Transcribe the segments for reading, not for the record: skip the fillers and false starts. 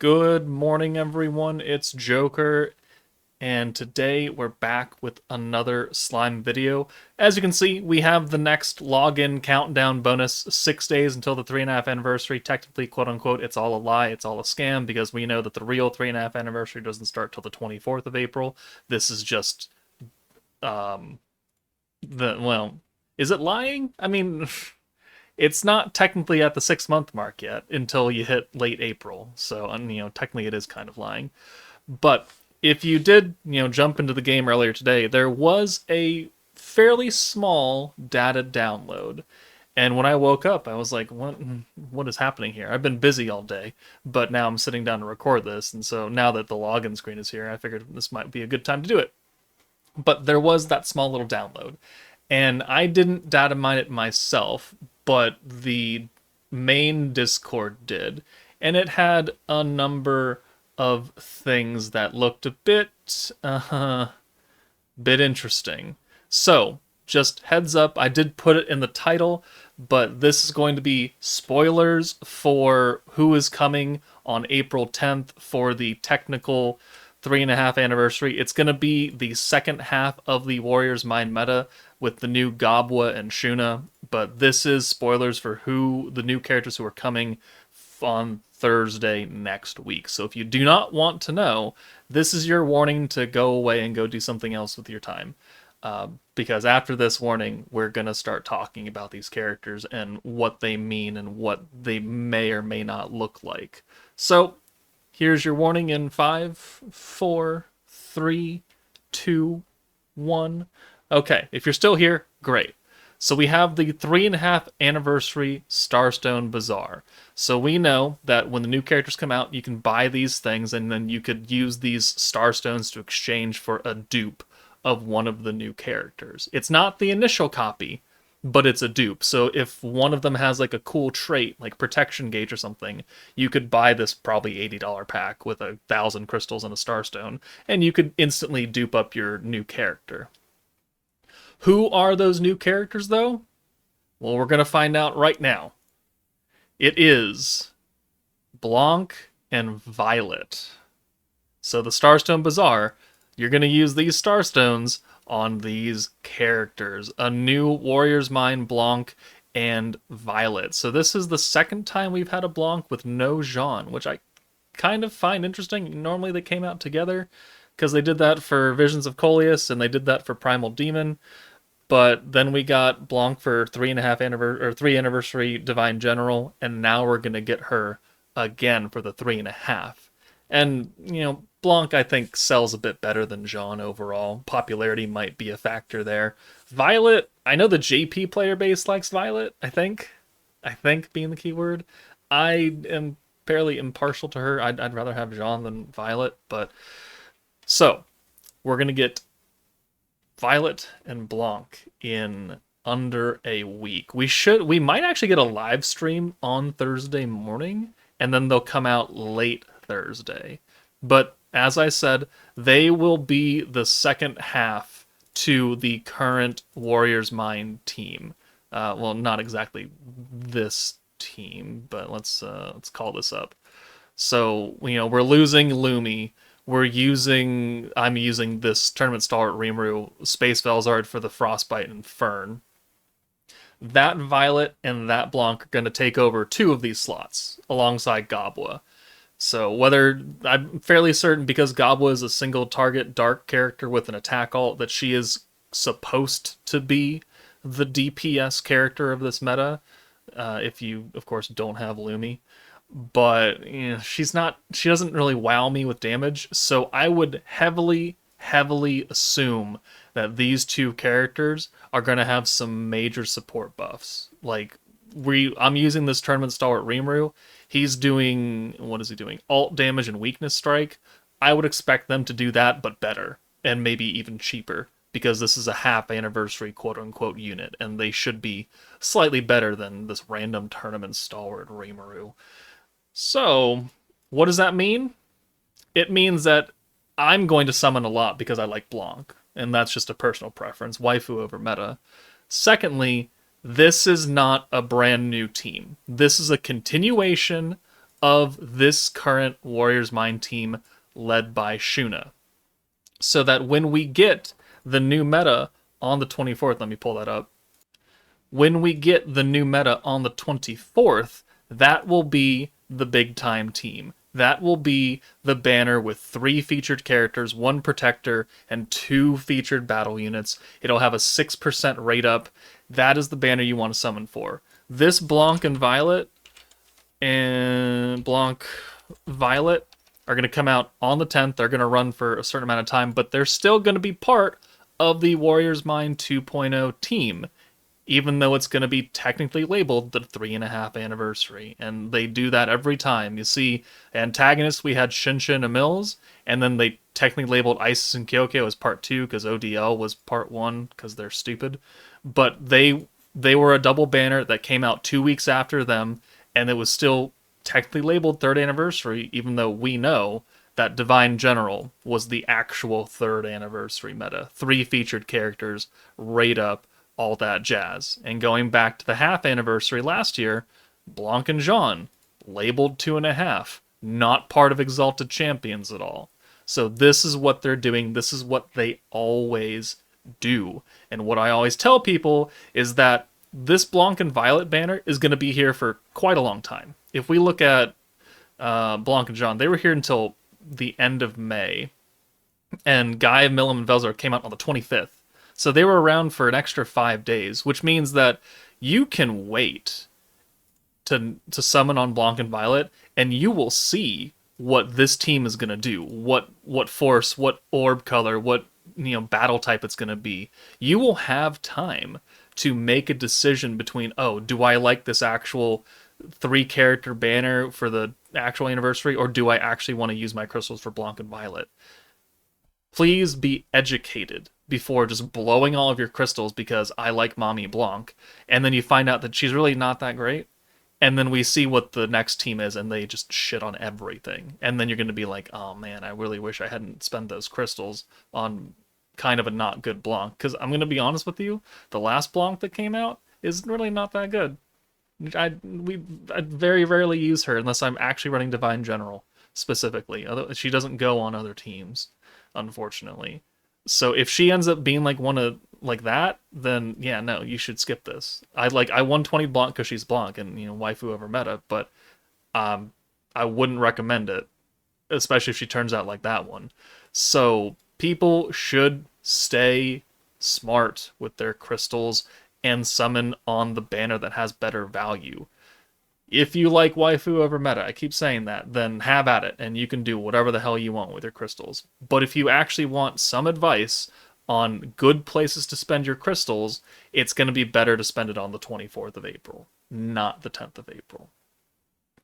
Good morning, everyone. It's Joker, and today we're back with another slime video. As you can see, we have the next login countdown bonus, 6 days until the 3.5 anniversary. Technically, quote unquote, it's all a lie, it's all a scam, because we know that the real 3.5 anniversary doesn't start till the 24th of April. This is just, um, well, is it lying? I mean, it's not technically at the 6 month mark yet until you hit late April. So, technically it is kind of lying. But if you did, jump into the game earlier today, there was a fairly small data download. And when I woke up, I was like, what is happening here? I've been busy all day, but now I'm sitting down to record this. And so now that the login screen is here, I figured this might be a good time to do it. But there was that small little download. And I didn't data mine it myself, but the main Discord did. And it had a number of things that looked a bit interesting. So, just heads up, I did put it in the title, but this is going to be spoilers for who is coming on April 10th for the technical 3.5 anniversary. It's going to be the second half of the Warriors Mind meta with the new Gobwa and Shuna, but this is spoilers for who the new characters who are coming on Thursday next week. So if you do not want to know, this is your warning to go away and go do something else with your time. Because after this warning, we're going to start talking about these characters and what they mean and what they may or may not look like. So here's your warning in 5, 4, 3, 2, 1. Okay, if you're still here, great. So we have the 3.5 anniversary Starstone Bazaar. So we know that when the new characters come out, you can buy these things and then you could use these Starstones to exchange for a dupe of one of the new characters. It's not the initial copy, but it's a dupe. So if one of them has like a cool trait, like protection gauge or something, you could buy this probably $80 pack with 1,000 crystals and a Starstone, and you could instantly dupe up your new character. Who are those new characters, though? Well, we're going to find out right now. It is Blanc and Violet. So the Starstone Bazaar, you're going to use these Starstones on these characters. A new Warrior's Mind Blanc and Violet. So this is the second time we've had a Blanc with no Jean, which I kind of find interesting. Normally they came out together because they did that for Visions of Coleus and they did that for Primal Demon. But then we got Blanc for 3.5 anniversary or 3 anniversary Divine General, and now we're gonna get her again for the 3.5. And Blanc I think sells a bit better than Jean overall. Popularity might be a factor there. Violet, I know the JP player base likes Violet. I think being the keyword. I am fairly impartial to her. I'd rather have Jean than Violet, but so we're gonna get Violet and Blanc in under a week. We might actually get a live stream on Thursday morning, and then they'll come out late Thursday. But as I said, they will be the second half to the current Warriors Mind team. Well, not exactly this team, but let's call this up. So we're losing Lumi. I'm using this Tournament Stalwart Rimuru Space Velzard for the Frostbite and Fern. That Violet and that Blanc are going to take over 2 of these slots alongside Gobwa. So I'm fairly certain because Gobwa is a single target dark character with an attack ult that she is supposed to be the DPS character of this meta. If you, of course, don't have Lumi. But she doesn't really wow me with damage, so I would heavily assume that these 2 characters are going to have some major support buffs. Like I'm using this Tournament Stalwart Rimuru. He's doing, what is he doing? Alt damage and weakness strike. I would expect them to do that, but better, and maybe even cheaper, because this is a half anniversary quote-unquote unit, and they should be slightly better than this random Tournament Stalwart Rimuru. So, what does that mean? It means that I'm going to summon a lot because I like Blanc, and that's just a personal preference, waifu over meta. Secondly, this is not a brand new team. This is a continuation of this current Warriors Mind team led by Shuna. So that when we get the new meta on the 24th, let me pull that up. When we get the new meta on the 24th, that will be the big time team. That will be the banner with 3 featured characters, 1 protector, and 2 featured battle units. It'll have a 6% rate up. That is the banner you want to summon for. This Blanc and Violet are going to come out on the 10th. They're going to run for a certain amount of time, but they're still going to be part of the Warriors Mind 2.0 team, even though it's going to be technically labeled the 3.5 anniversary. And they do that every time. You see, antagonists, we had Shinshin and Mills, and then they technically labeled Isis and Kyoko as part 2 because ODL was part 1 because they're stupid. But they were a double banner that came out 2 weeks after them, and it was still technically labeled 3rd anniversary, even though we know that Divine General was the actual 3rd anniversary meta. 3 featured characters, rate up, all that jazz. And going back to the half anniversary last year, Blanc and Jean, labeled 2.5, not part of Exalted Champions at all. So this is what they're doing. This is what they always do. And what I always tell people is that this Blanc and Violet banner is going to be here for quite a long time. If we look at Blanc and Jean, they were here until the end of May. And Guy, Milim, and Velzor came out on the 25th. So they were around for an extra 5 days, which means that you can wait to summon on Blanc and Violet, and you will see what this team is going to do, what force, what orb color, what battle type it's going to be. You will have time to make a decision between, oh, do I like this actual 3-character banner for the actual anniversary, or do I actually want to use my crystals for Blanc and Violet? Please be educated before just blowing all of your crystals because I like Mommy Blanc, and then you find out that she's really not that great, and then we see what the next team is, and they just shit on everything. And then you're going to be like, oh man, I really wish I hadn't spent those crystals on kind of a not good Blanc. Because I'm going to be honest with you, the last Blanc that came out is really not that good. I very rarely use her unless I'm actually running Divine General specifically. She doesn't go on other teams, unfortunately. So if she ends up being like one of like that, then yeah, no, you should skip this. I 120 Blanc because she's Blanc and waifu over meta, but I wouldn't recommend it, especially if she turns out like that one. So people should stay smart with their crystals and summon on the banner that has better value. If you like waifu over meta, I keep saying that, then have at it, and you can do whatever the hell you want with your crystals. But if you actually want some advice on good places to spend your crystals, it's going to be better to spend it on the 24th of April, not the 10th of April.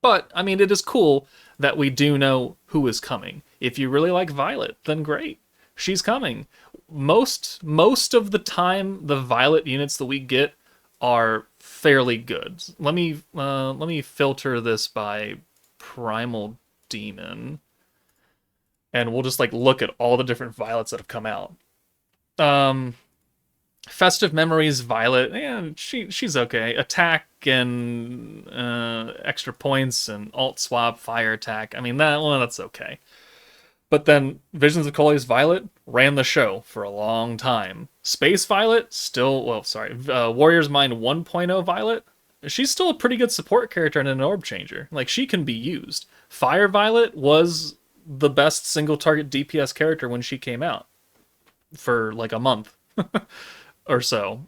But, I mean, it is cool that we do know who is coming. If you really like Violet, then great. She's coming. Most of the time, the Violet units that we get are fairly good. Let me filter this by Primal Demon, and we'll just look at all the different Violets that have come out. Festive Memories Violet, yeah, she's okay. Attack and extra points and alt swap fire attack. I mean that's okay. But then Visions of Coleus Violet ran the show for a long time. Space Violet, Warriors Mind 1.0 Violet, she's still a pretty good support character and an orb changer. She can be used. Fire Violet was the best single target DPS character when she came out for a month or so.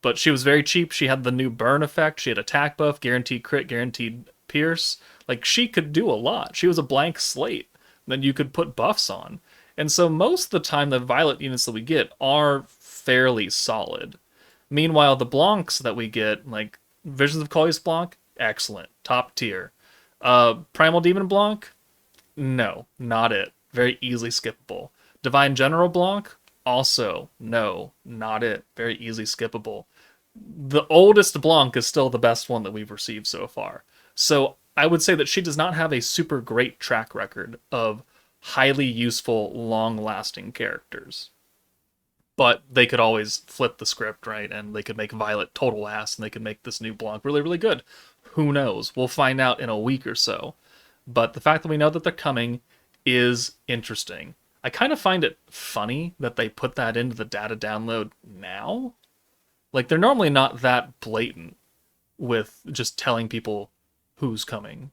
But she was very cheap. She had the new burn effect. She had attack buff, guaranteed crit, guaranteed pierce. She could do a lot. She was a blank slate that you could put buffs on. And so most of the time, the Violet units that we get are fairly solid. Meanwhile, the Blancs that we get, Visions of Coleus Blanc, excellent. Top tier. Primal Demon Blanc, no, not it. Very easily skippable. Divine General Blanc, also, no, not it. Very easily skippable. The oldest Blanc is still the best one that we've received so far. So I would say that she does not have a super great track record of highly useful, long-lasting characters. But they could always flip the script, right? And they could make Violet total ass, and they could make this new Blanc really, really good. Who knows? We'll find out in a week or so. but the fact that we know that they're coming is interesting. I kind of find it funny that they put that into the data download now. Like, they're normally not that blatant with just telling people who's coming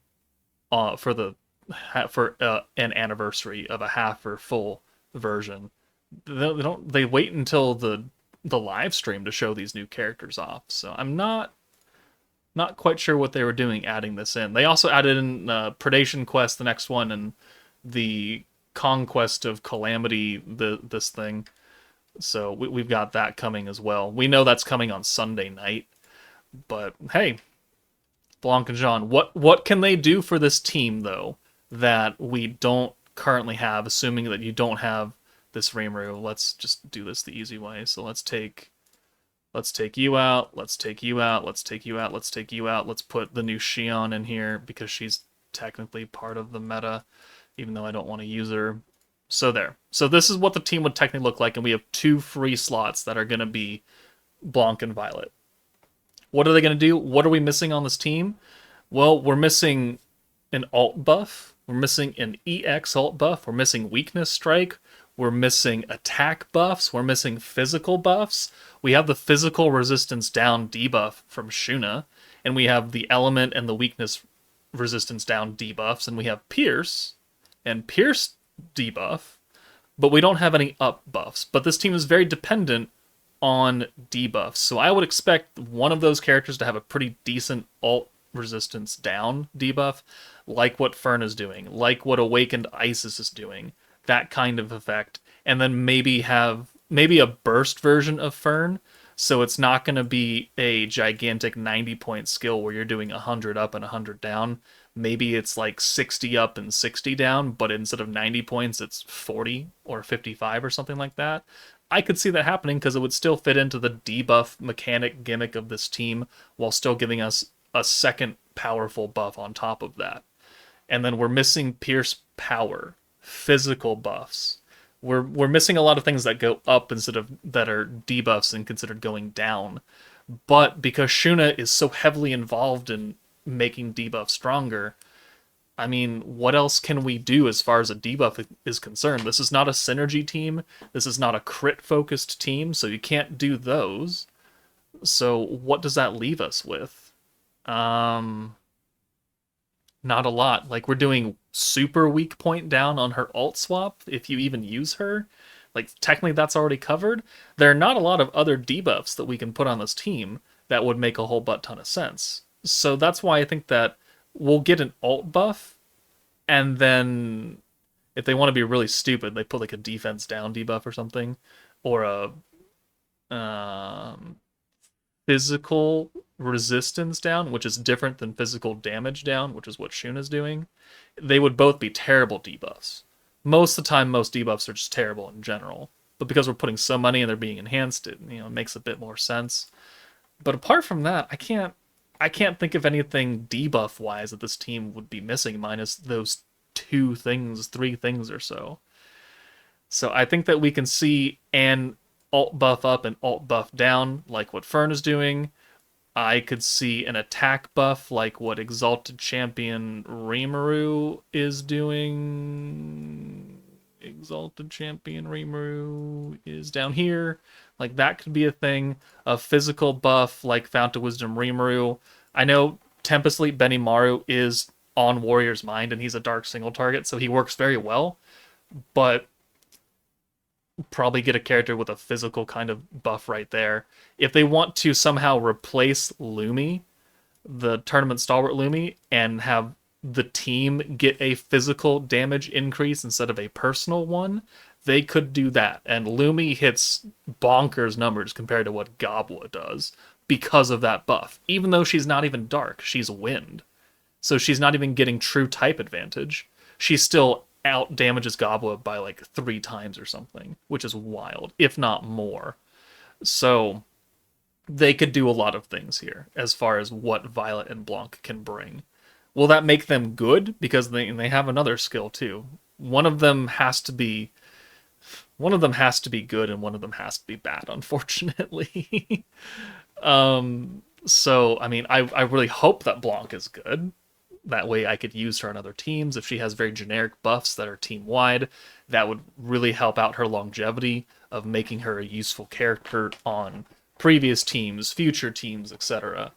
for an anniversary of a half or full version. They wait until the live stream to show these new characters off. So I'm not quite sure what they were doing adding this in. They also added in Predation Quest, the next one, and the Conquest of Calamity, this thing. So we've got that coming as well. We know that's coming on Sunday night. But hey, Blanc and Jean, what can they do for this team though that we don't currently have? Assuming that you don't have this Rimuru, let's just do this the easy way. So let's take you out. Let's take you out. Let's take you out. Let's take you out. Let's put the new Xion in here because she's technically part of the meta, even though I don't want to use her. So there. So this is what the team would technically look like, and we have 2 free slots that are going to be Blanc and Violet. What are they going to do? What are we missing on this team? Well, we're missing an alt buff. We're missing an EX alt buff. We're missing weakness strike. We're missing attack buffs. We're missing physical buffs. We have the physical resistance down debuff from Shuna, and we have the element and the weakness resistance down debuffs, and we have Pierce and Pierce debuff, but we don't have any up buffs. But this team is very dependent on debuffs, so I would expect one of those characters to have a pretty decent alt resistance down debuff, like what Fern is doing, like what Awakened Isis is doing, that kind of effect, and then maybe a burst version of Fern, so it's not going to be a gigantic 90-point skill where you're doing 100 up and 100 down. Maybe it's like 60 up and 60 down, but instead of 90 points, it's 40 or 55 or something like that. I could see that happening because it would still fit into the debuff mechanic gimmick of this team while still giving us a second powerful buff on top of that. And then we're missing Pierce power, physical buffs. We're missing a lot of things that go up instead of that are debuffs and considered going down. But because Shuna is so heavily involved in making debuff stronger, I mean, what else can we do as far as a debuff is concerned? This is not a synergy team. This is not a crit-focused team, so you can't do those. So what does that leave us with? Not a lot. Like, we're doing super weak point down on her alt swap, if you even use her. Like, technically that's already covered. There are not a lot of other debuffs that we can put on this team that would make a whole butt ton of sense. So that's why I think that we'll get an alt buff, and then if they want to be really stupid, they put like a defense down debuff or something, or a physical resistance down, which is different than physical damage down, which is what Shuna's doing. They would both be terrible debuffs. Most of the time, most debuffs are just terrible in general. But because we're putting so money and they're being enhanced, it makes a bit more sense. But apart from that, I can't think of anything debuff wise that this team would be missing, minus those 3 things or so. So I think that we can see an alt buff up and alt buff down, like what Fern is doing. I could see an attack buff like what Exalted Champion Rimuru is doing. Exalted Champion Rimuru is down here. Like, that could be a thing. A physical buff like Fount of Wisdom Rimuru. I know Tempest Leap Benimaru is on Warrior's Mind, and he's a dark single target, so he works very well. But probably get a character with a physical kind of buff right there. If they want to somehow replace Lumi, the tournament stalwart Lumi, and have the team get a physical damage increase instead of a personal one, they could do that. And Lumi hits bonkers numbers compared to what Gobwa does because of that buff. Even though she's not even dark, she's wind. So she's not even getting true type advantage. She still out damages Gobwa by like 3 times or something, which is wild, if not more. So they could do a lot of things here as far as what Violet and Blanc can bring. Will that make them good? Because they have another skill too. One of them has to be good and one of them has to be bad, unfortunately. So I mean, I really hope that Blanc is good, That way I could use her on other teams. If she has very generic buffs that are team-wide, that would really help out her longevity of making her a useful character on previous teams, future teams, etc.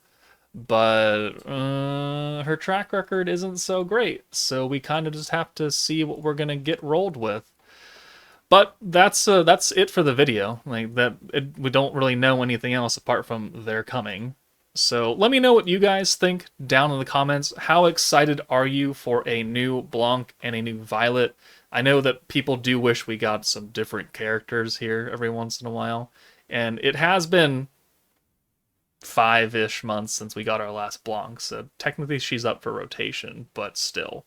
But her track record isn't so great, so we kind of just have to see what we're gonna get rolled with. But that's it for the video. Like we don't really know anything else apart from they're coming. So let me know what you guys think down in the comments. How excited are you for a new Blanc and a new Violet? I know that people do wish we got some different characters here every once in a while, and it has been 5-ish months since we got our last Blanc, so technically she's up for rotation, but still.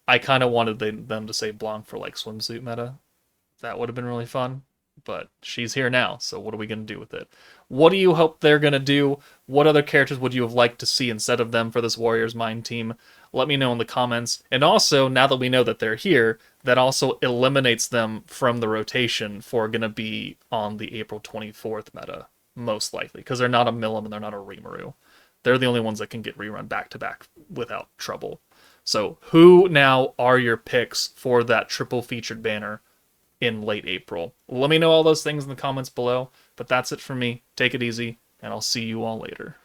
I kind of wanted them to say Blanc for like swimsuit meta. That would have been really fun, but she's here now, so what are we going to do with it? What do you hope they're going to do? What other characters would you have liked to see instead of them for this Warriors Mind team? Let me know in the comments. And also, now that we know that they're here, that also eliminates them from the rotation for going to be on the April 24th meta, most likely, because they're not a Milim and they're not a Rimuru. They're the only ones that can get rerun back-to-back without trouble. So who now are your picks for that triple featured banner in late April? Let me know all those things in the comments below. But that's it for me. Take it easy, and I'll see you all later.